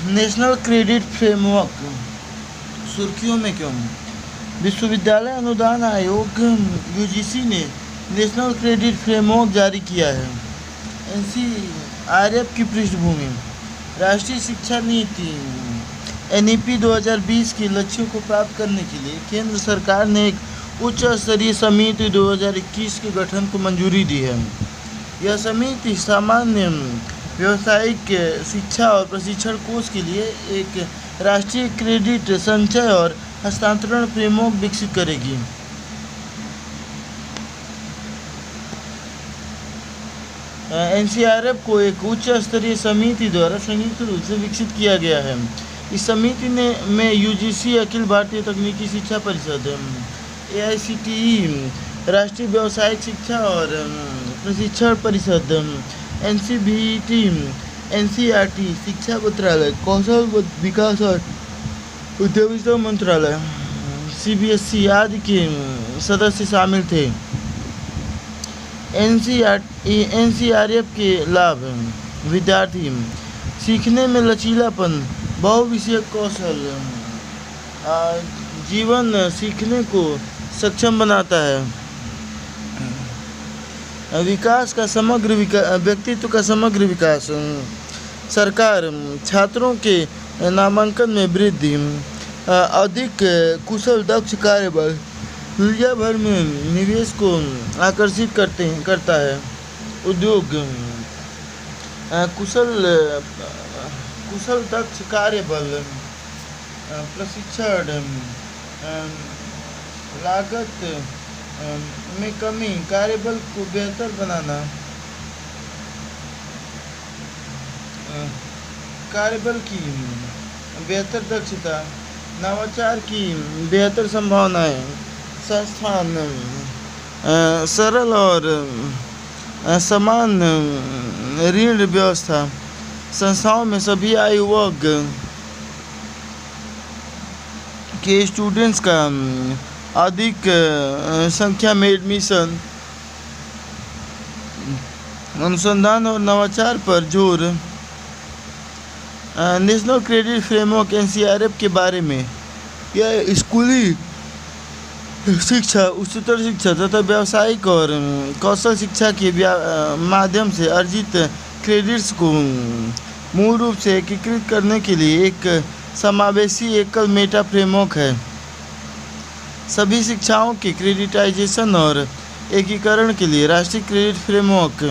National credit framework सुर्खियों में क्यों? विश्वविद्यालय अनुदान आयोग यूजीसी ने नेशनल क्रेडिट फ्रेमवर्क जारी किया है। एनसीआरएफ की पृष्ठभूमि राष्ट्रीय शिक्षा नीति एनईपी 2020 के लक्ष्यों को प्राप्त करने के लिए केंद्र सरकार ने एक उच्च स्तरीय समिति 2021 के गठन को मंजूरी दी है। यह समिति सामान्य व्यावसायिक शिक्षा और प्रशिक्षण कोर्स के लिए एक राष्ट्रीय क्रेडिट संचय और हस्तांतरण फ्रेमवर्क विकसित करेगी। एनसीआरएफ को एक उच्च स्तरीय समिति द्वारा संयुक्त रूप से विकसित किया गया है। इस समिति में यूजीसी, अखिल भारतीय तकनीकी शिक्षा परिषद, एआईसीटीई, राष्ट्रीय व्यावसायिक शिक्षा और प्रशिक्षण परिषद, एनसीबीटी, एनसीईआरटी, शिक्षा मंत्रालय, कौशल विकास और उद्यमिता मंत्रालय, सीबीएसई आदि के सदस्य शामिल थे। एनसीआरएफ के लाभ: विद्यार्थी सीखने में लचीलापन, बहुविषयक कौशल, जीवन सीखने को सक्षम बनाता है। विकास का समग्र व्यक्तित्व का समग्र विकास, सरकार छात्रों के नामांकन में वृद्धि, अधिक कुशल दक्ष कार्यबल, दुनिया भर में निवेश को आकर्षित करता है। उद्योग कुशल दक्ष कार्यबल, प्रशिक्षण, लागत में कमी, कार्यबल को बेहतर बनाना, कार्यबल की बेहतर दक्षता, नवाचार की बेहतर संभावनाएं, संस्थान सरल और समान ऋण व्यवस्था, संस्थाओं में सभी आयु वर्ग के स्टूडेंट्स का अधिक संख्या में एडमिशन, अनुसंधान और नवाचार पर जोर। नेशनल क्रेडिट फ्रेमवर्क एनसीआरएफ के बारे में, यह स्कूली शिक्षा, उच्चतर शिक्षा तथा व्यावसायिक और कौशल शिक्षा के माध्यम से अर्जित क्रेडिट्स को मूल रूप से एकीकृत करने के लिए एक समावेशी एकल मेटा फ्रेमवर्क है। सभी शिक्षाओं के क्रेडिटाइजेशन और एकीकरण के लिए राष्ट्रीय क्रेडिट फ्रेमवर्क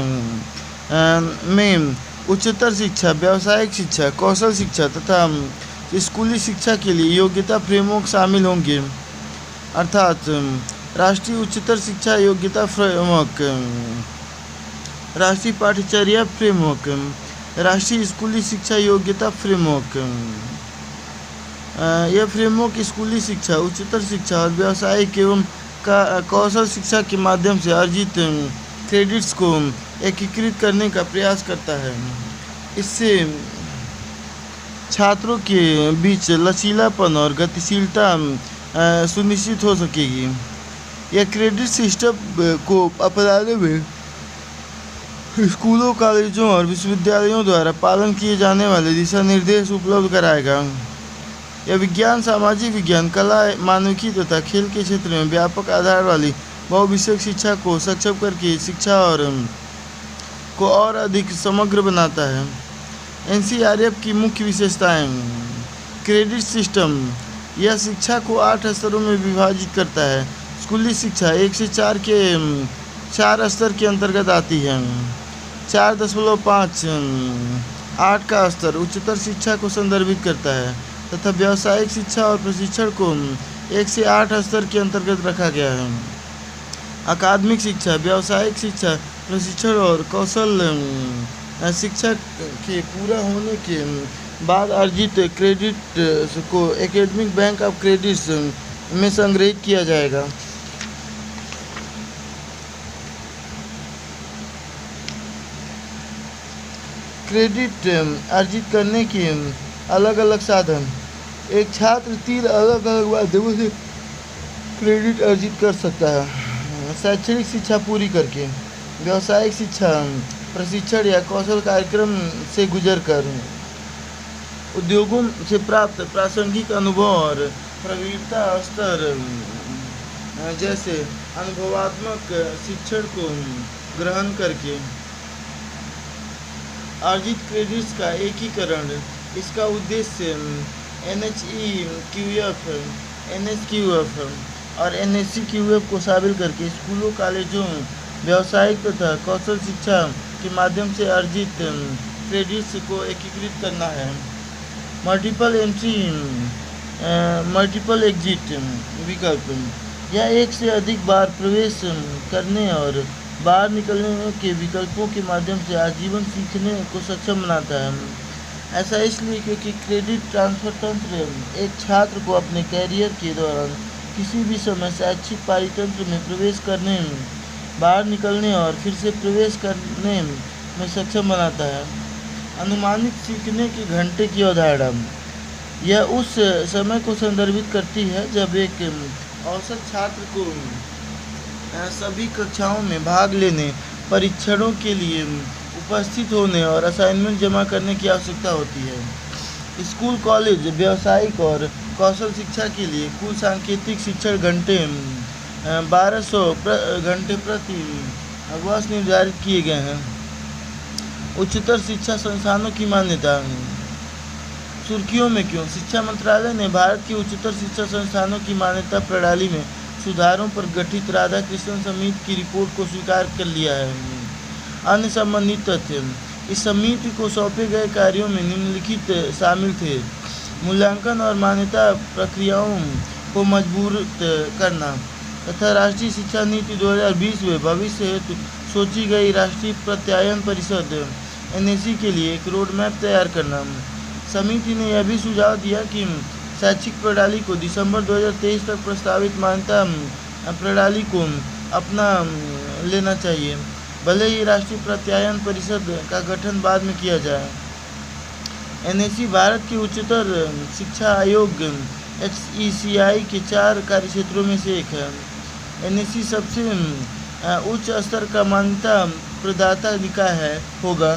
में उच्चतर शिक्षा, व्यावसायिक शिक्षा, कौशल शिक्षा तथा स्कूली शिक्षा के लिए योग्यता फ्रेमवर्क शामिल होंगे। अर्थात राष्ट्रीय उच्चतर शिक्षा योग्यता फ्रेमवर्क, राष्ट्रीय पाठ्यचर्या फ्रेमवर्क, राष्ट्रीय स्कूली शिक्षा योग्यता फ्रेमवर्क। यह फ्रेमवर्क स्कूली शिक्षा, उच्चतर शिक्षा और व्यावसायिक एवं कौशल शिक्षा के माध्यम से अर्जित क्रेडिट्स को एकीकृत करने का प्रयास करता है। इससे छात्रों के बीच लचीलापन और गतिशीलता सुनिश्चित हो सकेगी। यह क्रेडिट सिस्टम को अपनाने में स्कूलों, कॉलेजों और विश्वविद्यालयों द्वारा पालन किए जाने वाले दिशा निर्देश उपलब्ध कराएगा। यह विज्ञान, सामाजिक विज्ञान, कला, मानविकी तथा खेल के क्षेत्र में व्यापक आधार वाली बहुविषयक शिक्षा को सक्षम करके शिक्षा को और अधिक समग्र बनाता है। एनसीआरएफ की मुख्य विशेषताएं: क्रेडिट सिस्टम, यह शिक्षा को 8 स्तरों में विभाजित करता है। स्कूली शिक्षा 1 से 4 के 4 स्तर के अंतर्गत आती है। 4.5 8 का स्तर उच्चतर शिक्षा को संदर्भित करता है तथा व्यावसायिक शिक्षा और प्रशिक्षण को 1 से 8 स्तर के अंतर्गत रखा गया है। अकादमिक शिक्षा, व्यावसायिक शिक्षा, प्रशिक्षण और कौशल शिक्षा के पूरा होने के बाद अर्जित क्रेडिट को एकेडमिक बैंक ऑफ क्रेडिट्स में संग्रहित किया जाएगा। क्रेडिट अर्जित करने के अलग अलग साधन: एक छात्र 3 अलग अलग माध्यमों से क्रेडिट अर्जित कर सकता है। शैक्षणिक शिक्षा पूरी करके, व्यावसायिक शिक्षा, प्रशिक्षण या कौशल कार्यक्रम से गुजरकर, उद्योगों से प्राप्त प्रासंगिक अनुभव और प्रवीणता स्तर जैसे अनुभवात्मक शिक्षण को ग्रहण करके अर्जित क्रेडिट्स का एकीकरण। इसका उद्देश्य NHEQF, NSQF और NSCQF को शामिल करके स्कूलों, कॉलेजों, व्यावसायिक तथा कौशल शिक्षा के माध्यम से अर्जित क्रेडिट्स को एकीकृत करना है। मल्टीपल एंट्री मल्टीपल एग्जिट विकल्प, यह एक से अधिक बार प्रवेश करने और बाहर निकलने के विकल्पों के माध्यम से आजीवन सीखने को सक्षम बनाता है। ऐसा इसलिए क्योंकि क्रेडिट ट्रांसफर तंत्र एक छात्र को अपने कैरियर के दौरान किसी भी समय शैक्षिक पारितंत्र में प्रवेश करने, बाहर निकलने और फिर से प्रवेश करने में सक्षम बनाता है। अनुमानित सीखने के घंटे की अवधारणा, यह उस समय को संदर्भित करती है जब एक औसत छात्र को सभी कक्षाओं में भाग लेने, परीक्षणों के लिए उपस्थित होने और असाइनमेंट जमा करने की आवश्यकता होती है। स्कूल, कॉलेज, व्यावसायिक और कौशल शिक्षा के लिए कुल सांकेतिक शिक्षण घंटे 1200 घंटे प्रति वर्ष निर्धारित किए गए हैं। उच्चतर शिक्षा संस्थानों की मान्यता, सुर्खियों में क्यों? शिक्षा मंत्रालय ने भारत की उच्चतर शिक्षा संस्थानों की मान्यता प्रणाली में सुधारों पर गठित राधाकृष्णन समिति की रिपोर्ट को स्वीकार कर लिया है। अन्य संबंधित तथ्य, इस समिति को सौंपे गए कार्यों में निम्नलिखित शामिल थे: मूल्यांकन और मान्यता प्रक्रियाओं को मजबूत करना तथा राष्ट्रीय शिक्षा नीति 2020 में भविष्य हेतु सोची गई राष्ट्रीय प्रत्यायन परिषद NSE के लिए एक रोड मैप तैयार करना। समिति ने यह भी सुझाव दिया कि शैक्षिक प्रणाली को दिसंबर 2023 तक प्रस्तावित मान्यता प्रणाली को अपना लेना चाहिए, भले ही राष्ट्रीय प्रत्यायन परिषद का गठन बाद में किया जाए। NSE भारत के उच्चतर शिक्षा आयोग HECI के 4 कार्यक्षेत्रों में से एक है। NSE सबसे उच्च स्तर का मान्यता प्रदाता निकाय होगा।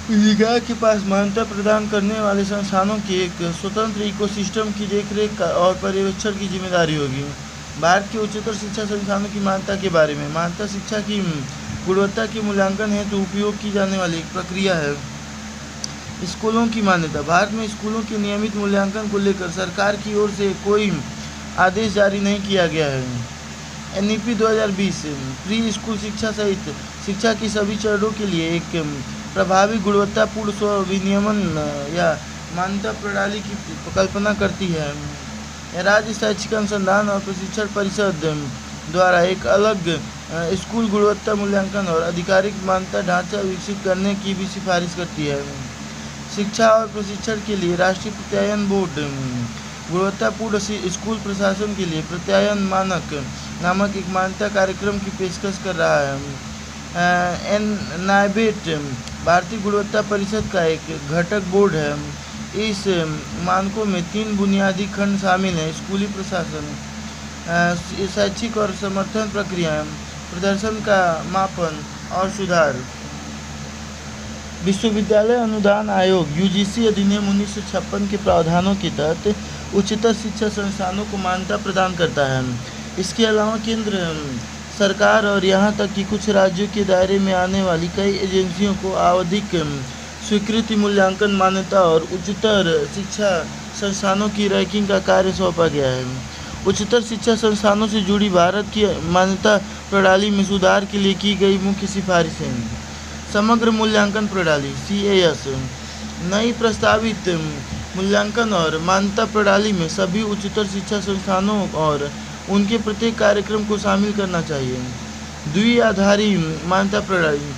निकाय के पास मान्यता प्रदान करने वाले संस्थानों की एक स्वतंत्र इकोसिस्टम की देखरेख और पर्यवेक्षण की जिम्मेदारी होगी। भारत के उच्चतर शिक्षा संस्थानों की मान्यता के बारे में, मान्यता शिक्षा की गुणवत्ता के मूल्यांकन हेतु उपयोग की जाने वाली एक प्रक्रिया है। स्कूलों की मान्यता, भारत में स्कूलों के नियमित मूल्यांकन को लेकर सरकार की ओर से कोई आदेश जारी नहीं किया गया है। NEP 2020 प्री स्कूल शिक्षा सहित शिक्षा की सभी चरणों के लिए एक प्रभावी गुणवत्तापूर्ण स्व विनियमन या मान्यता प्रणाली की कल्पना करती है। राज्य शैक्षिक अनुसंधान और प्रशिक्षण परिषद द्वारा एक अलग स्कूल गुणवत्ता मूल्यांकन और आधिकारिक मान्यता ढांचा विकसित करने की भी सिफारिश करती है। शिक्षा और प्रशिक्षण के लिए राष्ट्रीय प्रत्यायन बोर्ड गुणवत्तापूर्ण स्कूल प्रशासन के लिए प्रत्यायन मानक नामक एक मान्यता कार्यक्रम की पेशकश कर रहा है। NABET भारतीय गुणवत्ता परिषद का एक घटक बोर्ड है। इस मानकों में 3 बुनियादी खंड शामिल हैं: स्कूली प्रशासन, शैक्षिक और समर्थन प्रक्रियाएं, प्रदर्शन का मापन और सुधार। विश्वविद्यालय अनुदान आयोग UGC अधिनियम 1956 के प्रावधानों के तहत उच्चतर शिक्षा संस्थानों को मान्यता प्रदान करता है। इसके अलावा केंद्र सरकार और यहाँ तक कि कुछ राज्यों के दायरे में आने वाली कई एजेंसियों को आवधिक स्वीकृति, मूल्यांकन, मान्यता और उच्चतर शिक्षा संस्थानों की रैंकिंग का कार्य सौंपा गया है। उच्चतर शिक्षा संस्थानों से जुड़ी भारत की मान्यता प्रणाली में सुधार के लिए की गई मुख्य सिफारिशें: समग्र मूल्यांकन प्रणाली CAS, नई प्रस्तावित मूल्यांकन और मान्यता प्रणाली में सभी उच्चतर शिक्षा संस्थानों और उनके प्रत्येक कार्यक्रम को शामिल करना चाहिए। द्विआधारी मान्यता प्रणाली,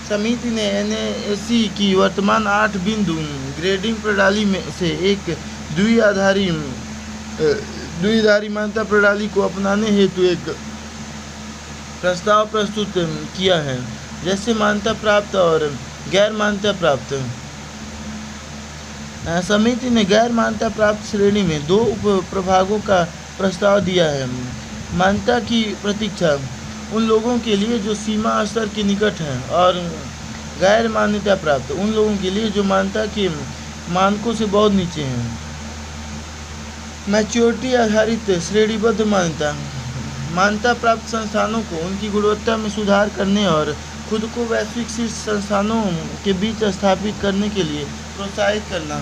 समिति ने NSE की वर्तमान 8 बिंदु ग्रेडिंग प्रणाली में से एक द्विआधारी मान्यता प्रणाली को अपनाने हेतु एक प्रस्ताव प्रस्तुत किया है, जैसे मान्यता प्राप्त और गैर मान्यता प्राप्त। समिति ने गैर मान्यता प्राप्त श्रेणी में 2 उप प्रभागों का प्रस्ताव दिया है: मान्यता की प्रतीक्षा उन लोगों के लिए जो सीमा स्तर के निकट हैं, और गैर मान्यता प्राप्त उन लोगों के लिए जो मान्यता के मानकों से बहुत नीचे हैं। मैच्योरिटी आधारित श्रेणीबद्ध मान्यता प्राप्त संस्थानों को उनकी गुणवत्ता में सुधार करने और खुद को वैश्विक शीर्ष संस्थानों के बीच स्थापित करने के लिए प्रोत्साहित करना।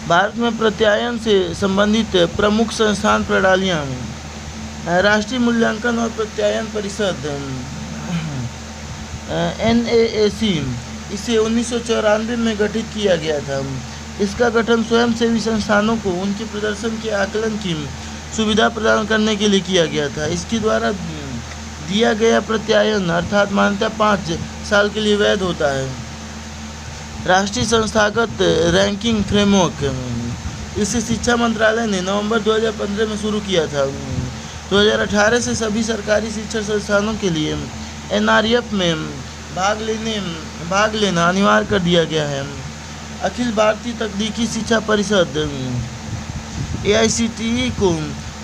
भारत में प्रत्यायन से संबंधित प्रमुख संस्थान प्रणालियाँ: राष्ट्रीय मूल्यांकन और प्रत्यायन परिषद NAAC, इसे 1994 में गठित किया गया था। इसका गठन स्वयंसेवी संस्थानों को उनके प्रदर्शन के आकलन की सुविधा प्रदान करने के लिए किया गया था। इसके द्वारा दिया गया प्रत्यायन अर्थात मान्यता 5 साल के लिए वैध होता है। राष्ट्रीय संस्थागत रैंकिंग फ्रेमवर्क, इसे शिक्षा मंत्रालय ने नवंबर 2015 में शुरू किया था। 2018 से सभी सरकारी शिक्षण संस्थानों के लिए NRF में भाग लेना अनिवार्य कर दिया गया है। अखिल भारतीय तकनीकी शिक्षा परिषद AICTE को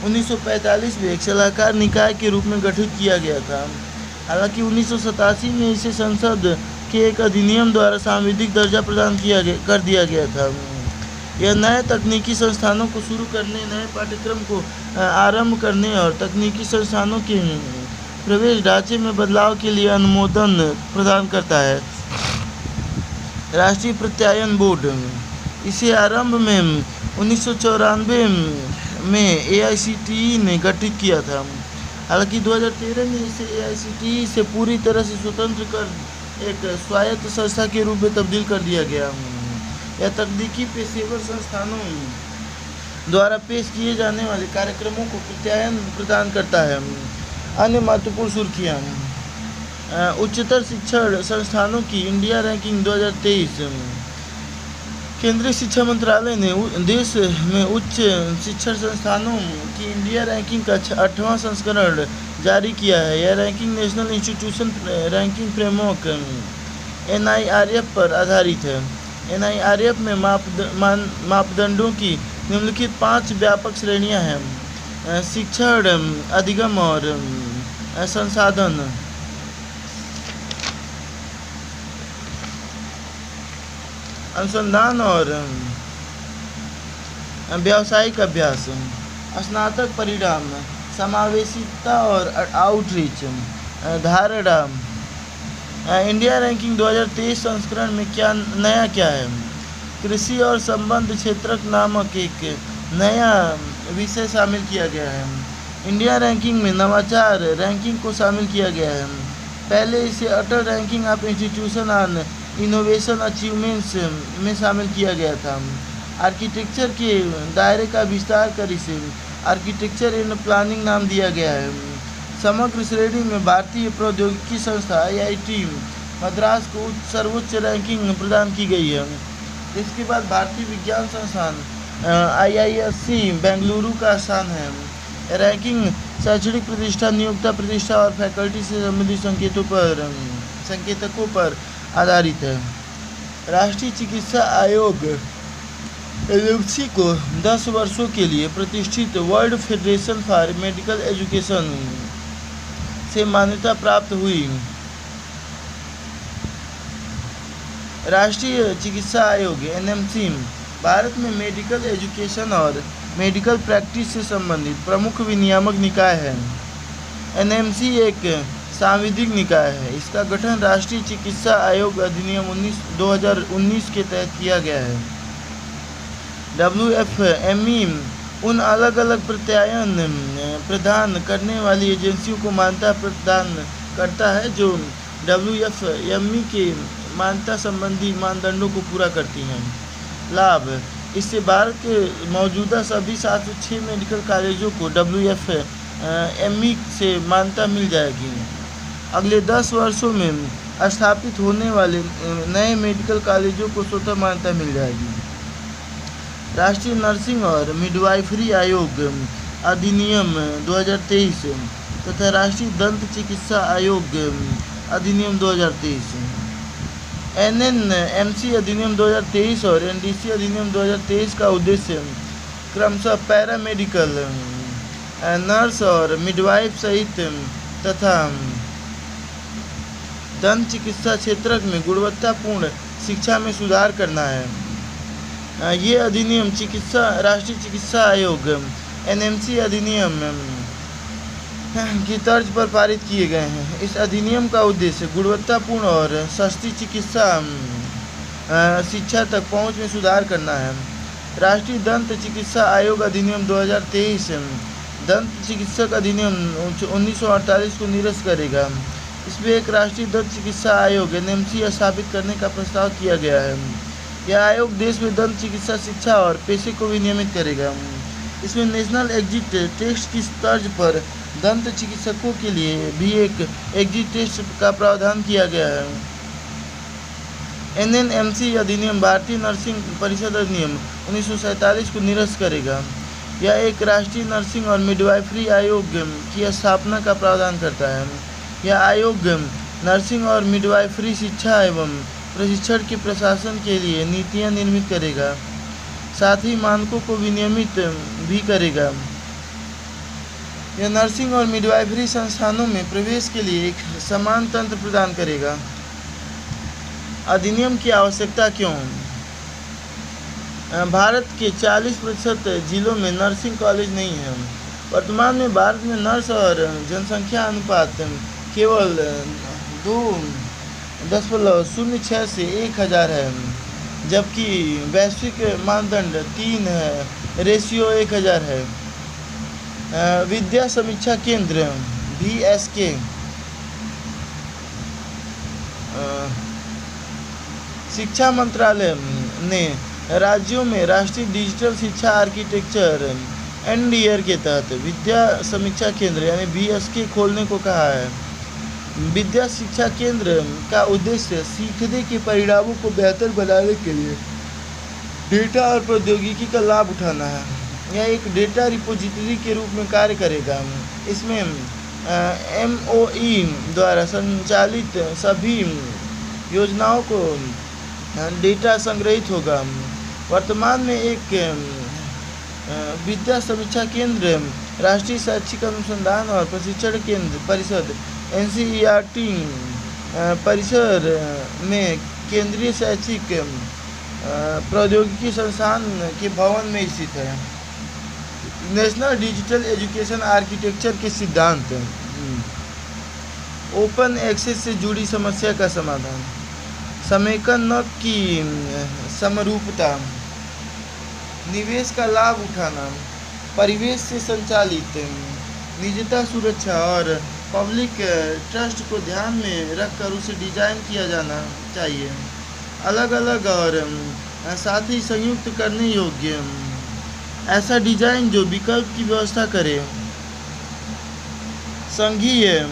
1945 में एक सलाहकार निकाय के रूप में गठित किया गया था। हालांकि 1987 में इसे संसद के एक अधिनियम द्वारा सांविधिक दर्जा प्रदान कर दिया गया था। यह नए तकनीकी संस्थानों को शुरू करने, नए पाठ्यक्रम को आरंभ करने और तकनीकी संस्थानों के प्रवेश ढांचे में बदलाव के लिए अनुमोदन प्रदान करता है। राष्ट्रीय प्रत्यायन बोर्ड, इसे आरंभ में 1994 में AICTE ने गठित किया था। हालांकि 2013 में इसे AICTE से पूरी तरह से स्वतंत्र कर एक स्वायत्त संस्था के रूप में तब्दील कर दिया गया। यह तकनीकी पेशेवर संस्थानों द्वारा पेश किए जाने वाले कार्यक्रमों को प्रत्यायन प्रदान करता है। अन्य महत्वपूर्ण सुर्खियाँ: उच्चतर शिक्षण संस्थानों की इंडिया रैंकिंग 2023। केंद्रीय शिक्षा मंत्रालय ने देश में उच्च शिक्षण संस्थानों की इंडिया रैंकिंग का 8वां संस्करण जारी किया है। यह ranking national institution ranking framework NIRF पर आधारित है। NIRF में मापदंडों की निम्नलिखित 5 व्यापक श्रेणियां हैं: शिक्षण, अधिगम और संसाधन, अनुसंधान और व्यावसायिक अभ्यास, स्नातक परिणाम, समावेशिता और आउटरीच, धारणा। इंडिया रैंकिंग 2023 संस्करण में क्या है? कृषि और संबद्ध क्षेत्रक नामक एक नया विषय शामिल किया गया है। इंडिया रैंकिंग में नवाचार रैंकिंग को शामिल किया गया है। पहले इसे Atal ranking of institution on innovation achievements में शामिल किया गया था। आर्किटेक्चर के दायरे का विस्तार कर इसे आर्किटेक्चर एंड प्लानिंग नाम दिया गया है। समग्र श्रेणी में भारतीय प्रौद्योगिकी संस्था IIT मद्रास को सर्वोच्च रैंकिंग प्रदान की गई है। इसके बाद भारतीय विज्ञान संस्थान IISc बेंगलुरु का स्थान है। रैंकिंग शैक्षणिक प्रतिष्ठा, नियोक्ता प्रतिष्ठा और फैकल्टी से संबंधित संकेतकों पर आधारित है। राष्ट्रीय चिकित्सा आयोग NMC को 10 वर्षों के लिए प्रतिष्ठित world federation for medical education से मान्यता प्राप्त हुई। राष्ट्रीय चिकित्सा आयोग NMC भारत में मेडिकल एजुकेशन और मेडिकल प्रैक्टिस से संबंधित प्रमुख विनियामक निकाय है। NMC एक सांविधिक निकाय है। इसका गठन राष्ट्रीय चिकित्सा आयोग अधिनियम 2019 के तहत किया गया है। WFME उन अलग अलग प्रत्यायन प्रदान करने वाली एजेंसियों को मान्यता प्रदान करता है जो WFME के मान्यता संबंधी मानदंडों को पूरा करती हैं। लाभ: इससे भारत के मौजूदा सभी 706 मेडिकल कॉलेजों को WFME से मान्यता मिल जाएगी। अगले 10 वर्षों में स्थापित होने वाले नए मेडिकल कॉलेजों को स्वतः मान्यता मिल जाएगी। राष्ट्रीय नर्सिंग और मिडवाइफरी आयोग अधिनियम 2023 तथा राष्ट्रीय दंत चिकित्सा आयोग अधिनियम 2023, NNMC अधिनियम 2023 और NDC अधिनियम 2023 का उद्देश्य क्रमशः पैरामेडिकल, नर्स और मिडवाइफ सहित तथा दंत चिकित्सा क्षेत्र में गुणवत्तापूर्ण शिक्षा में सुधार करना है। ये अधिनियम राष्ट्रीय चिकित्सा आयोग एनएमसी अधिनियम की तर्ज पर पारित किए गए हैं। इस अधिनियम का उद्देश्य गुणवत्तापूर्ण और सस्ती चिकित्सा शिक्षा तक पहुंच में सुधार करना है। राष्ट्रीय दंत चिकित्सा आयोग अधिनियम 2023 दंत चिकित्सक अधिनियम 1948 को निरस्त करेगा। इसमें एक राष्ट्रीय दंत चिकित्सा आयोग एनएमसी स्थापित करने का प्रस्ताव किया गया है। यह आयोग देश में दंत चिकित्सा शिक्षा और पेशे को विनियमित करेगा। इसमें नेशनल एग्जिट टेस्ट की तर्ज पर दंत चिकित्सकों के लिए भी एक एग्जिट टेस्ट का प्रावधान किया गया है। एनएमसी अधिनियम भारतीय नर्सिंग परिषद अधिनियम 1947 को निरस्त करेगा। यह एक राष्ट्रीय नर्सिंग और मिडवाइफरी आयोग की स्थापना का प्रावधान करता है। यह आयोग नर्सिंग और मिडवाइफरी शिक्षा एवं प्रशिक्षण के प्रशासन के लिए नीतियां निर्मित करेगा, साथ ही मानकों को विनियमित भी करेगा। यह नर्सिंग और मिडवाइफरी संस्थानों में प्रवेश के लिए एक समान तंत्र प्रदान करेगा। अधिनियम की आवश्यकता क्यों? भारत के 40% जिलों में नर्सिंग कॉलेज नहीं है। वर्तमान में भारत में नर्स और जनसंख्या अनुपात केवल 2.06 से 1000 है, जबकि वैश्विक मानदंड 3 है, रेशियो 1000 है। विद्या समीक्षा केंद्र VSK शिक्षा मंत्रालय ने राज्यों में राष्ट्रीय डिजिटल शिक्षा आर्किटेक्चर NDR के तहत विद्या समीक्षा केंद्र यानी VSK खोलने को कहा है। विद्या शिक्षा केंद्र का उद्देश्य सीखने के परिणामों को बेहतर बनाने के लिए डेटा और प्रौद्योगिकी का लाभ उठाना है। यह एक डेटा रिपोजिटरी के रूप में कार्य करेगा। इसमें MOE द्वारा संचालित सभी योजनाओं को डेटा संग्रहित होगा। वर्तमान में एक विद्या समीक्षा केंद्र राष्ट्रीय शैक्षिक अनुसंधान और प्रशिक्षण केंद्र परिषद NCERT परिसर में केंद्रीय शैक्षिक प्रौद्योगिकी संस्थान के भवन में स्थित है। नेशनल डिजिटल एजुकेशन आर्किटेक्चर के सिद्धांत ओपन एक्सेस से जुड़ी समस्या का समाधान, समेकन की समरूपता, निवेश का लाभ उठाना, परिवेश से संचालित, निजता सुरक्षा और पब्लिक ट्रस्ट को ध्यान में रखकर उसे डिजाइन किया जाना चाहिए। अलग अलग और साथ ही संयुक्त करने योग्य ऐसा डिजाइन जो विकल्प की व्यवस्था करे, संघीय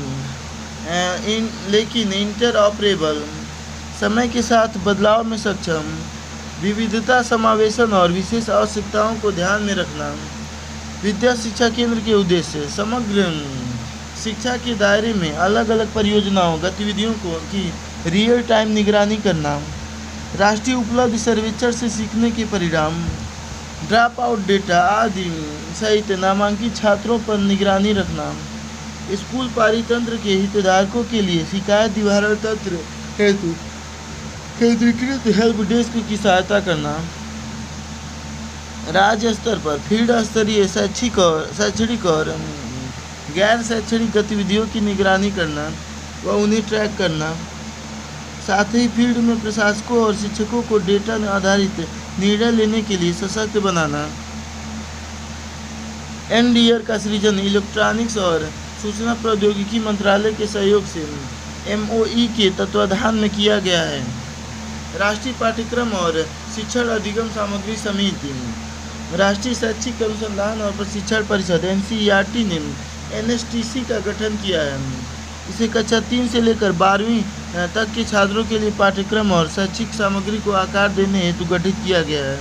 लेकिन इंटरऑपरेबल, समय के साथ बदलाव में सक्षम, विविधता समावेशन और विशेष आवश्यकताओं को ध्यान में रखना। विद्या शिक्षा केंद्र के उद्देश्य समग्र शिक्षा के दायरे में अलग अलग परियोजनाओं गतिविधियों की रियल टाइम निगरानी करना, राष्ट्रीय उपलब्धि सर्वेक्षण से सीखने के परिणाम, ड्रॉप आउट डेटा आदि सहित नामांकित छात्रों पर निगरानी रखना, स्कूल पारितंत्र के हितधारकों के लिए शिकायत निवारण तंत्र हेतु केंद्रीकृत हेल्प डेस्क की सहायता करना, राज्य स्तर पर फील्ड स्तरीय शैक्षणिक और गैर शैक्षणिक गतिविधियों की निगरानी करना व उन्हें ट्रैक करना, साथ ही फील्ड में प्रशासकों और शिक्षकों को डेटा आधारित निर्णय लेने के लिए सशक्त बनाना। NDR का सृजन इलेक्ट्रॉनिक्स और सूचना प्रौद्योगिकी मंत्रालय के सहयोग से MOE के तत्वाधान में किया गया है। राष्ट्रीय पाठ्यक्रम और शिक्षण अधिगम सामग्री समिति, राष्ट्रीय शैक्षिक अनुसंधान और प्रशिक्षण परिषद NCERT ने NSTC का गठन किया है। इसे कक्षा 3 से लेकर 12वीं तक के छात्रों के लिए पाठ्यक्रम और शैक्षिक सामग्री को आकार देने हेतु गठित किया गया है।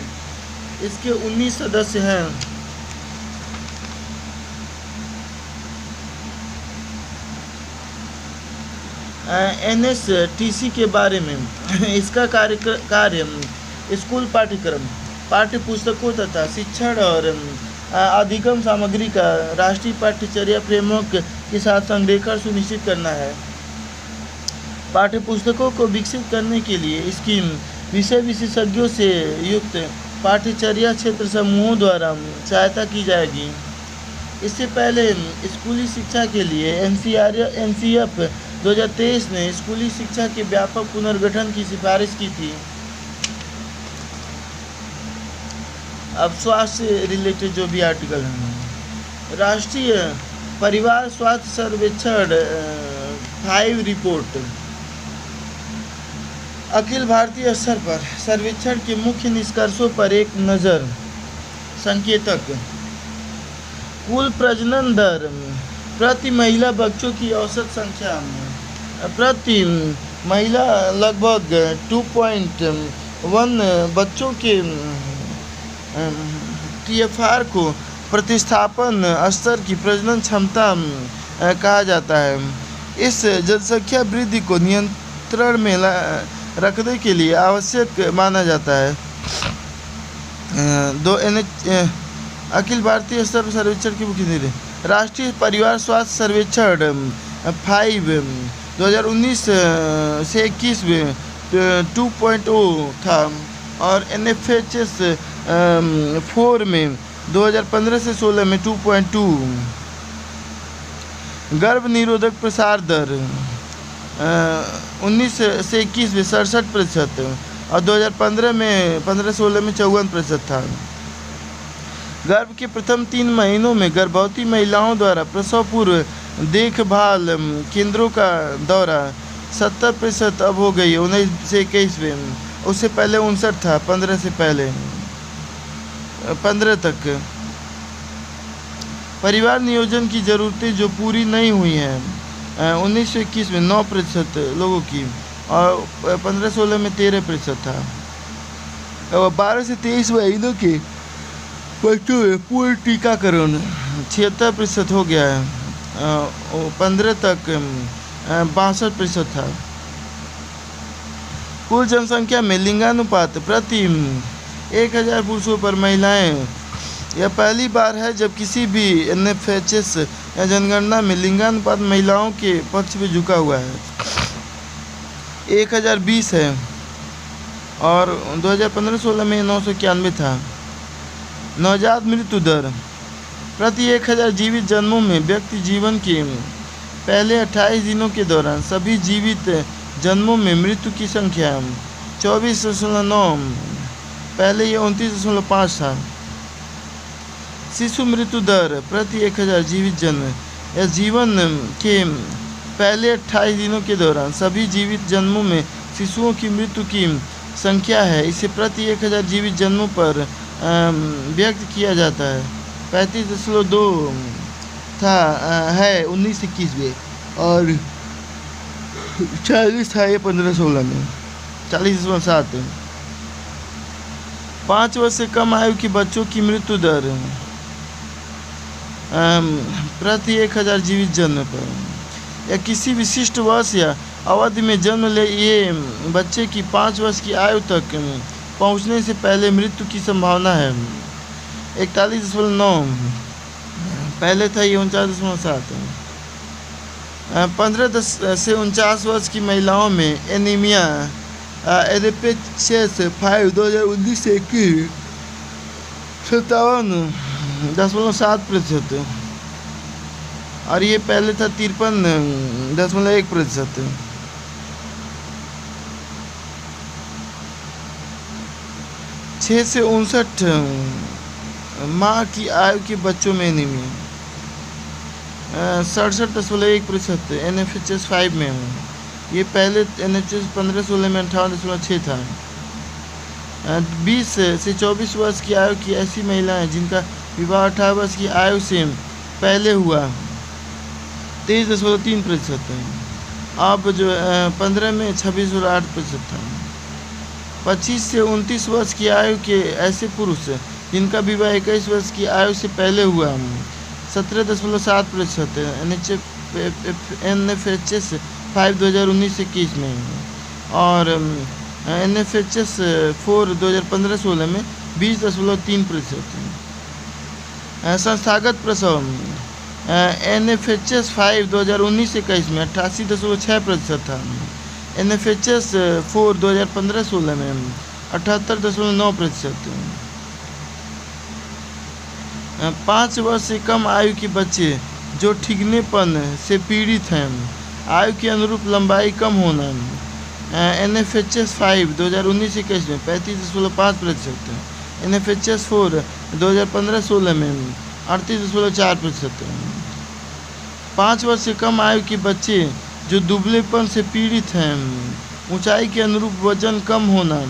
इसके 19 सदस्य हैं। NSTC के बारे में इसका कार्य स्कूल पाठ्यक्रम, पाठ्य पुस्तकों तथा शिक्षण और अधिगम सामग्री का राष्ट्रीय पाठ्यचर्या फ्रेमवर्क के साथ संरेखण सुनिश्चित करना है। पाठ्य पुस्तकों को विकसित करने के लिए इसकी विषय विशेषज्ञों से युक्त पाठ्यचर्या क्षेत्र समूहों द्वारा सहायता की जाएगी। इससे पहले स्कूली शिक्षा के लिए NCF 2023 ने स्कूली शिक्षा के व्यापक पुनर्गठन की सिफारिश की थी। अब स्वास्थ्य रिलेटेड जो भी आर्टिकल हैं, राष्ट्रीय परिवार स्वास्थ्य सर्वेक्षण 5 रिपोर्ट अखिल भारतीय स्तर पर सर्वेक्षण के मुख्य निष्कर्षों पर एक नज़र। संकेतक: कुल प्रजनन दर प्रति महिला बच्चों की औसत संख्या प्रति महिला लगभग 2.1 बच्चों के TFR को प्रतिस्थापन स्तर की प्रजनन क्षमता कहा जाता है। इस जनसंख्या वृद्धि को नियंत्रण में रखने के लिए आवश्यक माना जाता है। अखिल भारतीय स्तर पर सर्वेक्षण की मुख्य निर्देश। राष्ट्रीय परिवार स्वास्थ्य सर्वेक्षण 5 2019 से 21 में 2.0 था और NFHS 4 में 2015 से 16 में 2.2। गर्भ निरोधक प्रसार दर 19 से 21 में 67% और 2015 में 15-16 में 54% था। गर्भ के प्रथम 3 महीनों में गर्भवती महिलाओं द्वारा प्रसव पूर्व देखभाल केंद्रों का दौरा 70% अब हो गई 19 से 21 में। उससे पहले 59 था 15 से पहले 15 तक। परिवार नियोजन की ज़रूरतें जो पूरी नहीं हुई हैं 19 से 21 में 9% लोगों की और 15-16 में 13% था। और 12 से 23 महीनों के बच्चों में पूर्ण टीकाकरण 76% हो गया है। 15 तक 62% था। कुल जनसंख्या में लिंगानुपात प्रति 1000 पुरुषों पर महिलाएं। यह पहली बार है जब किसी भी NFHS या जनगणना में लिंगानुपात महिलाओं के पक्ष में झुका हुआ है। 1020 है और 2015-16 में 991 था। नवजात मृत्यु दर प्रति 1000 जीवित जन्मों में व्यक्ति जीवन के पहले 28 दिनों के दौरान सभी जीवित जन्मों में मृत्यु की संख्या 24.9, पहले ये 29.5 था। शिशु मृत्यु दर प्रति 1000 जीवित जन्म या जीवन के पहले 28 दिनों के दौरान सभी जीवित जन्मों में शिशुओं की मृत्यु की संख्या है। इसे प्रति 1000 जीवित जन्मों पर व्यक्त किया जाता है। 35.2 था है 19-21 में और 40 था ये 15-16 में 40.7। 5 वर्ष से कम आयु के बच्चों की मृत्यु दर प्रति 1000 जीवित जन्म पर या किसी विशिष्ट वर्ष या अवधि में जन्म ले ये बच्चे की 5 वर्ष की आयु तक पहुंचने से पहले मृत्यु की संभावना है 41.9, पहले था ये 49.7। 15 से 49 वर्ष की महिलाओं में एनीमिया NFHS 5 2019 से 57.7% और ये पहले था 53.1%। छः से 59 माह की आयु के बच्चों में एनीमिया 67.1% NFHS 5 में। ये पहले NFHS 15-16 में 58.6 था। 20 से 24 वर्ष की आयु की ऐसी महिलाएं जिनका विवाह 18 वर्ष की आयु से पहले हुआ 23.3% है। अब जो 15 में 26.8% था। 25 से 29 वर्ष की आयु के ऐसे पुरुष जिनका विवाह 21 वर्ष की आयु से पहले हुआ 17.7% है NFHS 5 2019 से 21 में और NFHS 4 2015-16 में 20.3%। संस्थागत प्रसव NFHS 5 2019 से 21 में 88.6% था। NFHS 4 2015-16 में 78.9%। 5 वर्ष से कम आयु के बच्चे जो ठिगनेपन से पीड़ित हैं, आयु के अनुरूप लंबाई कम होना, NFHS 5 2019-21 में 35.5%, NFHS 4 2015-16 में 38.4%। 5 वर्ष से कम आयु के बच्चे जो दुबलेपन से पीड़ित हैं, ऊंचाई के अनुरूप वजन कम होना,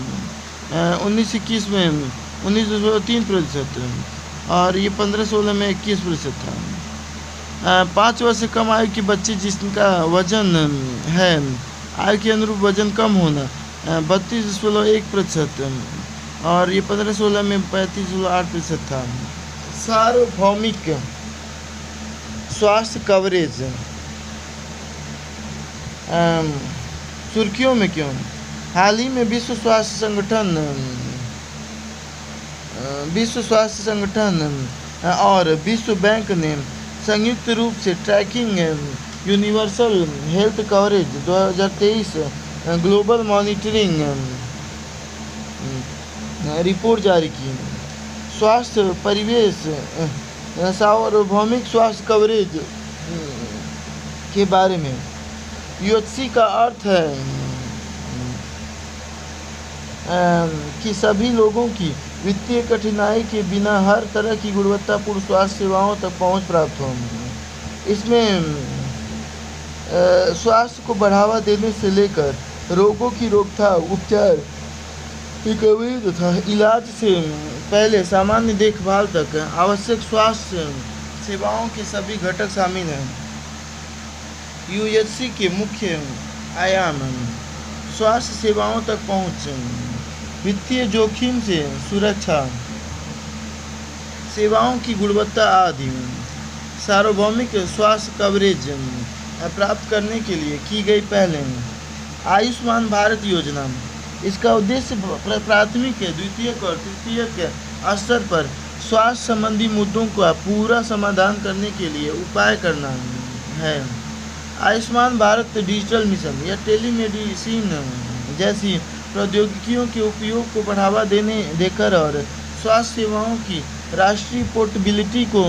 19-21 में 19.3% और ये 15-16 में 21% था। 5 वर्ष से कम आयु के बच्चे जिनका वजन है, आयु के अनुरूप वजन कम होना, 32.1% और ये 15-16 में 35.8% था। सार्वभौमिक स्वास्थ्य कवरेज सुर्खियों में क्यों? हाल ही में विश्व स्वास्थ्य संगठन और विश्व बैंक ने संयुक्त रूप से tracking universal health coverage 2023 global monitoring report जारी की। स्वास्थ्य परिवेश सार्वभौमिक स्वास्थ्य कवरेज के बारे में UHC का अर्थ है कि सभी लोगों की वित्तीय कठिनाई के बिना हर तरह की गुणवत्तापूर्ण स्वास्थ्य सेवाओं तक पहुंच प्राप्त हो। इसमें स्वास्थ्य को बढ़ावा देने से लेकर रोगों की रोकथाम, उपचार, रिकवरी तथा इलाज से पहले सामान्य देखभाल तक आवश्यक स्वास्थ्य सेवाओं के सभी घटक शामिल हैं। UHC के मुख्य आयाम स्वास्थ्य सेवाओं तक पहुँच, वित्तीय जोखिम से सुरक्षा, सेवाओं की गुणवत्ता आदि। सार्वभौमिक स्वास्थ्य कवरेज प्राप्त करने के लिए की गई पहले आयुष्मान भारत योजना। इसका उद्देश्य प्राथमिक, द्वितीयक और तृतीयक स्तर पर स्वास्थ्य संबंधी मुद्दों का पूरा समाधान करने के लिए उपाय करना है। आयुष्मान भारत डिजिटल मिशन या टेलीमेडिसिन जैसी प्रौद्योगिकियों के उपयोग को बढ़ावा देकर और स्वास्थ्य सेवाओं की राष्ट्रीय पोर्टेबिलिटी को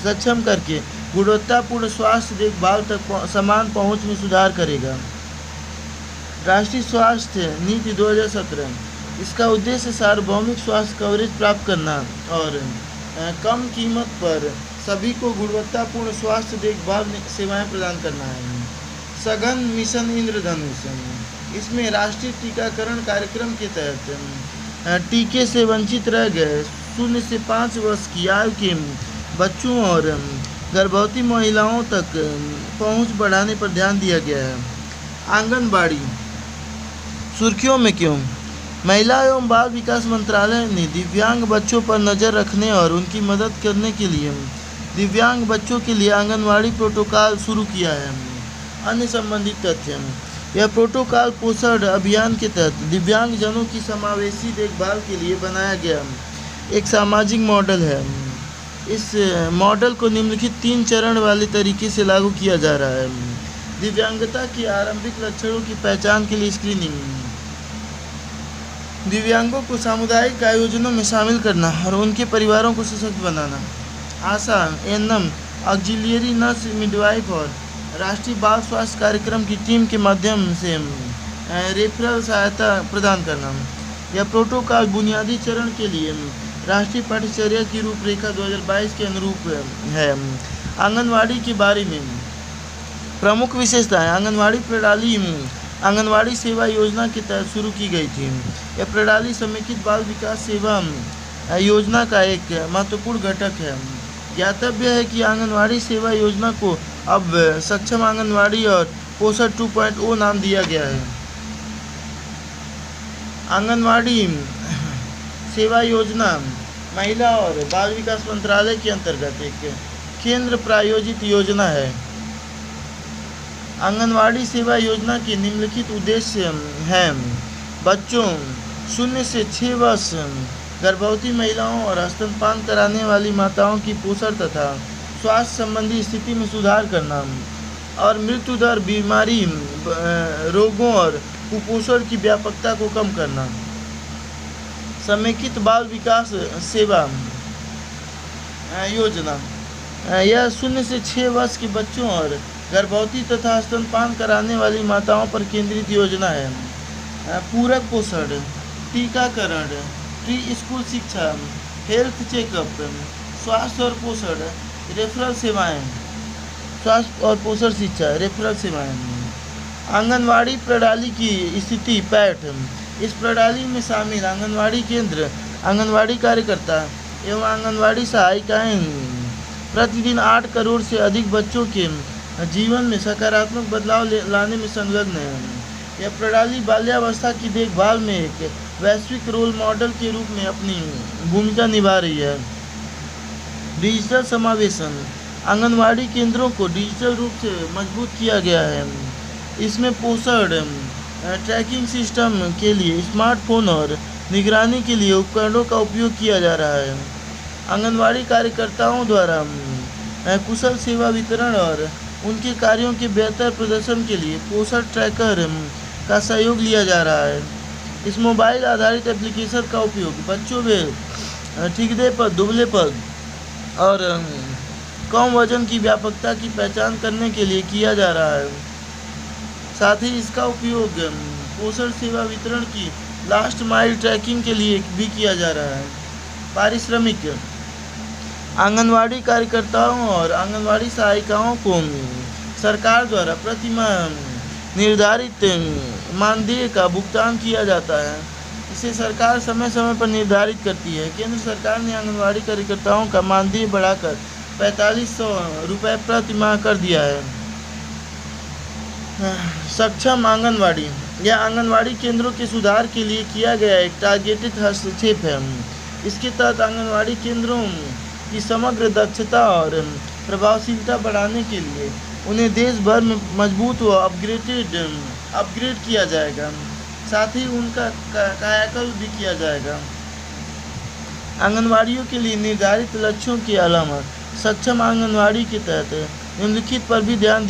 सक्षम करके गुणवत्तापूर्ण स्वास्थ्य देखभाल तक समान पहुंच में सुधार करेगा। राष्ट्रीय स्वास्थ्य नीति 2017, इसका उद्देश्य सार्वभौमिक स्वास्थ्य कवरेज प्राप्त करना और कम कीमत पर सभी को गुणवत्तापूर्ण स्वास्थ्य देखभाल सेवाएं प्रदान करना है। सघन मिशन इंद्रधनुष, इसमें राष्ट्रीय टीकाकरण कार्यक्रम के तहत टीके से वंचित रह गए 0 से 5 वर्ष की आयु के बच्चों और गर्भवती महिलाओं तक पहुंच बढ़ाने पर ध्यान दिया गया है। आंगनबाड़ी सुर्खियों में क्यों? महिला एवं बाल विकास मंत्रालय ने दिव्यांग बच्चों पर नज़र रखने और उनकी मदद करने के लिए दिव्यांग बच्चों के लिए आंगनबाड़ी प्रोटोकॉल शुरू किया है। अन्य संबंधित तथ्य, यह प्रोटोकॉल पोषण अभियान के तहत दिव्यांगजनों की समावेशी देखभाल के लिए बनाया गया एक सामाजिक मॉडल है। इस मॉडल को निम्नलिखित 3 चरण वाले तरीके से लागू किया जा रहा है। दिव्यांगता के आरंभिक लक्षणों की पहचान के लिए स्क्रीनिंग, दिव्यांगों को सामुदायिक आयोजनों में शामिल करना और उनके परिवारों को सशक्त बनाना। आशा, एएनएम, ऑक्सिलियरी नर्स, मिडवाइफ और राष्ट्रीय बाल स्वास्थ्य कार्यक्रम की टीम के माध्यम से रेफरल सहायता प्रदान करना। यह प्रोटोकॉल बुनियादी चरण के लिए राष्ट्रीय पाठ्यचर्या की रूपरेखा 2022 के अनुरूप है। आंगनवाड़ी के बारे में प्रमुख विशेषताएं। आंगनवाड़ी प्रणाली आंगनवाड़ी सेवा योजना के तहत शुरू की गई थी। यह प्रणाली समेकित बाल विकास सेवा योजना का एक महत्वपूर्ण घटक है। ज्ञातव्य है कि आंगनवाड़ी सेवा योजना को अब सक्षम आंगनवाड़ी और पोषण 2.0 नाम दिया गया है। आंगनवाड़ी सेवा योजना महिला और बाल विकास मंत्रालय के अंतर्गत एक केंद्र प्रायोजित योजना है। आंगनवाड़ी सेवा योजना के निम्नलिखित उद्देश्य हैं: बच्चों 0 से 6 वर्ष, गर्भवती महिलाओं और स्तनपान कराने वाली माताओं की पोषण तथा स्वास्थ्य संबंधी स्थिति में सुधार करना और मृत्यु दर, बीमारी, रोगों और कुपोषण की व्यापकता को कम करना। समेकित बाल विकास सेवा योजना। यह 0 से 6 वर्ष के बच्चों और गर्भवती तथा स्तनपान कराने वाली माताओं पर केंद्रित योजना है। पूरक पोषण, टीकाकरण, प्री स्कूल शिक्षा, हेल्थ चेकअप, स्वास्थ्य और पोषण रेफरल सेवाएं, स्वास्थ्य और पोषण शिक्षा रेफरल सेवाएं। आंगनवाड़ी प्रणाली की स्थिति पैठ। इस प्रणाली में शामिल आंगनवाड़ी केंद्र, आंगनवाड़ी कार्यकर्ता एवं आंगनवाड़ी सहायिकाएं प्रतिदिन 8 करोड़ से अधिक बच्चों के जीवन में सकारात्मक बदलाव लाने में संलग्न है। यह प्रणाली बाल्यावस्था की देखभाल में एक वैश्विक रोल मॉडल के रूप में अपनी भूमिका निभा रही है। डिजिटल समावेशन। आंगनवाड़ी केंद्रों को डिजिटल रूप से मजबूत किया गया है। इसमें पोषण ट्रैकिंग सिस्टम के लिए स्मार्टफोन और निगरानी के लिए उपकरणों का उपयोग किया जा रहा है। आंगनवाड़ी कार्यकर्ताओं द्वारा कुशल सेवा वितरण और उनके कार्यों के बेहतर प्रदर्शन के लिए पोषण ट्रैकर का सहयोग लिया जा रहा है। इस मोबाइल आधारित एप्लीकेशन का उपयोग बच्चों में ठीकरे पद, दुबले पद और कम वजन की व्यापकता की पहचान करने के लिए किया जा रहा है। साथ ही इसका उपयोग पोषण सेवा वितरण की लास्ट माइल ट्रैकिंग के लिए भी किया जा रहा है। पारिश्रमिक। आंगनवाड़ी कार्यकर्ताओं और आंगनवाड़ी सहायिकाओं को सरकार द्वारा प्रति माह निर्धारित मानदेय का भुगतान किया जाता है। इसे सरकार समय समय पर निर्धारित करती है। केंद्र सरकार ने आंगनवाड़ी कार्यकर्ताओं का मानदेय बढ़ाकर 4500 रुपये प्रति माह कर दिया है। सक्षम आंगनवाड़ी। यह आंगनवाड़ी केंद्रों के सुधार के लिए किया गया एक टारगेटेड हस्तक्षेप है। इसके तहत आंगनवाड़ी केंद्रों की समग्र दक्षता और प्रभावशीलता बढ़ाने के लिए उन्हें देश भर में मजबूत व अपग्रेड किया जाएगा। साथ ही उनका कायाकल्प भी किया जाएगा। आंगनवाड़ियों के लिए निर्धारित लक्ष्यों के अलावा सक्षम आंगनवाड़ी के तहत निम्नलिखित पर भी ध्यान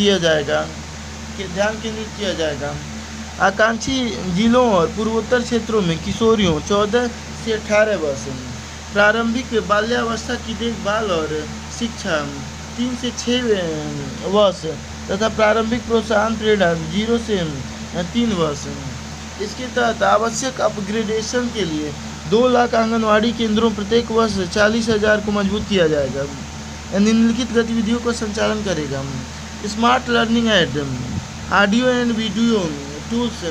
केंद्रित किया जाएगा। आकांक्षी जिलों और पूर्वोत्तर क्षेत्रों में किशोरियों 14 से 18 वर्ष, प्रारंभिक बाल्यावस्था की देखभाल और शिक्षा 3 से 6 वर्ष तथा प्रारंभिक प्रोत्साहन प्रेरणा 0 से 3 वर्ष। इसके तहत आवश्यक अपग्रेडेशन के लिए 2 लाख आंगनवाड़ी केंद्रों प्रत्येक वर्ष 40,000 को मजबूत किया जाएगा। निम्नलिखित गतिविधियों का संचालन करेगा। Smart learning aid, audio and video tools,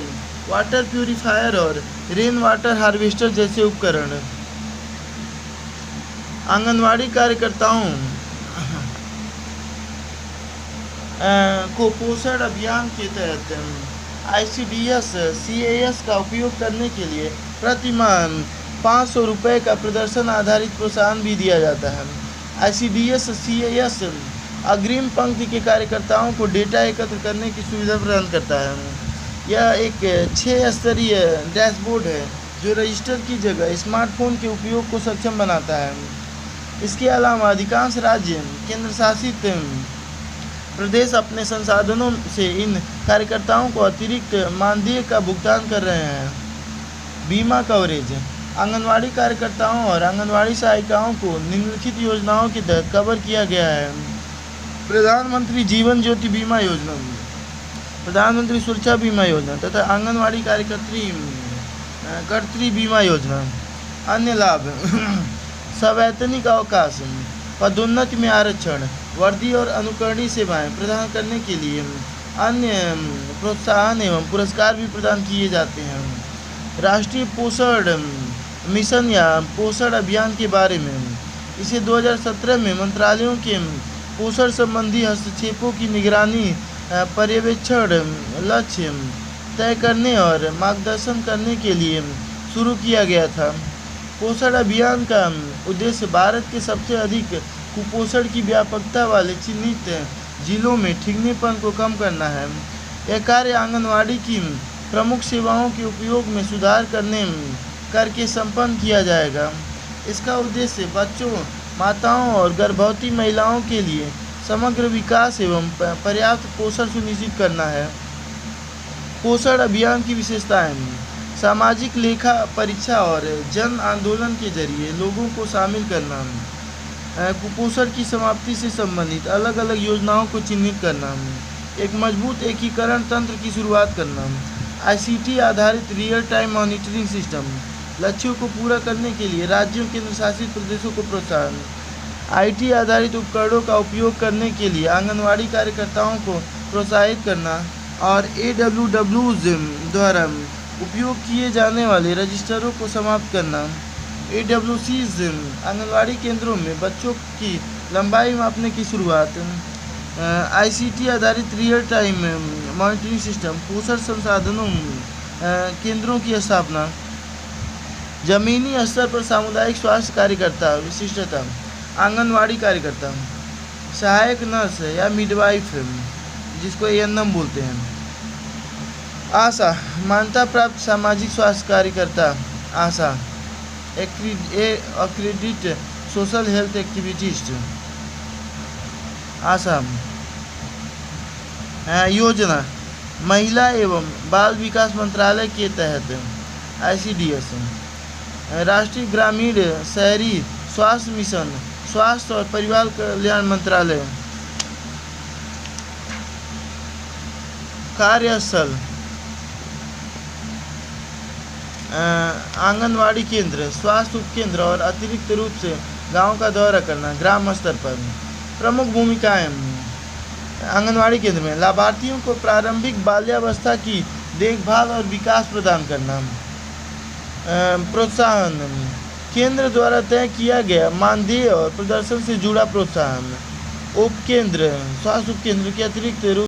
water purifier और रेन वाटर हार्वेस्टर जैसे उपकरण। आंगनवाड़ी कार्यकर्ताओं को पोषण अभियान के तहत ICDS CAS का उपयोग करने के लिए प्रति माह 500 रुपये का प्रदर्शन आधारित प्रोत्साहन भी दिया जाता है। ICDS CAS अग्रिम पंक्ति के कार्यकर्ताओं को डेटा एकत्र करने की सुविधा प्रदान करता है। यह एक 6 स्तरीय डैशबोर्ड है जो रजिस्टर की जगह स्मार्टफोन के उपयोग को सक्षम बनाता है। इसके अलावा अधिकांश राज्य केंद्र शासित प्रदेश अपने संसाधनों से इन कार्यकर्ताओं को अतिरिक्त मानदेय का भुगतान कर रहे हैं। बीमा कवरेज। आंगनवाड़ी कार्यकर्ताओं और आंगनवाड़ी सहायिकाओं को निम्नलिखित योजनाओं के तहत कवर किया गया है। प्रधानमंत्री जीवन ज्योति बीमा योजना, प्रधानमंत्री सुरक्षा बीमा योजना तथा आंगनवाड़ी कर्त्री बीमा योजना। अन्य लाभ सवैतनिक अवकाश, पदोन्नति में आरक्षण, वर्दी और अनुकरणीय सेवाएं प्रदान करने के लिए अन्य प्रोत्साहन एवं पुरस्कार भी प्रदान किए जाते हैं। राष्ट्रीय पोषण मिशन या पोषण अभियान के बारे में, इसे 2017 में मंत्रालयों के पोषण संबंधी हस्तक्षेपों की निगरानी, पर्यवेक्षण, लक्ष्य तय करने और मार्गदर्शन करने के लिए शुरू किया गया था। पोषण अभियान का उद्देश्य भारत के सबसे अधिक कुपोषण की व्यापकता वाले चिन्हित जिलों में ठिगनेपन को कम करना है। यह कार्य आंगनवाड़ी की प्रमुख सेवाओं के उपयोग में सुधार करके संपन्न किया जाएगा। इसका उद्देश्य बच्चों, माताओं और गर्भवती महिलाओं के लिए समग्र विकास एवं पर्याप्त पोषण सुनिश्चित करना है। पोषण अभियान की विशेषताएं, सामाजिक लेखा परीक्षा और जन आंदोलन के जरिए लोगों को शामिल करना, कुपोषण की समाप्ति से संबंधित अलग अलग योजनाओं को चिन्हित करना, एक मजबूत एकीकरण तंत्र की शुरुआत करना, आईसीटी आधारित रियल टाइम मॉनिटरिंग सिस्टम, लक्ष्यों को पूरा करने के लिए राज्यों केंद्र शासित प्रदेशों को प्रोत्साहन, आईटी आधारित उपकरणों का उपयोग करने के लिए आंगनवाड़ी कार्यकर्ताओं को प्रोत्साहित करना और AWWs द्वारा उपयोग किए जाने वाले रजिस्टरों को समाप्त करना। AWCs आंगनवाड़ी केंद्रों में बच्चों की लंबाई मापने की शुरुआत, आईसीटी आधारित रियल टाइम मॉनिटरिंग सिस्टम, पोषण संसाधनों केंद्रों की स्थापना, जमीनी स्तर पर सामुदायिक स्वास्थ्य कार्यकर्ता विशिष्टता, आंगनवाड़ी कार्यकर्ता, सहायक नर्स या मिडवाइफ जिसको ANM बोलते हैं, आशा मान्यता प्राप्त सामाजिक स्वास्थ्य कार्यकर्ता, आशा एक्रीडिट सोशल हेल्थ एक्टिविटीज, आशा योजना महिला एवं बाल विकास मंत्रालय के तहत ICDS, राष्ट्रीय ग्रामीण शहरी स्वास्थ्य मिशन, स्वास्थ्य और परिवार कल्याण मंत्रालय, कार्यस्थल आंगनवाड़ी केंद्र, स्वास्थ्य उपकेंद्र और अतिरिक्त रूप से गांव का दौरा करना ग्राम स्तर पर। प्रमुख भूमिकाएं आंगनवाड़ी केंद्र में लाभार्थियों को प्रारंभिक बाल्यावस्था की देखभाल और विकास प्रदान करना, प्रोत्साहन केंद्र द्वारा तय किया गया मानदेय और प्रदर्शन से जुड़ा प्रोत्साहन, उपकेंद्र स्वास्थ्य उपकेंद्र के अतिरिक्त रूप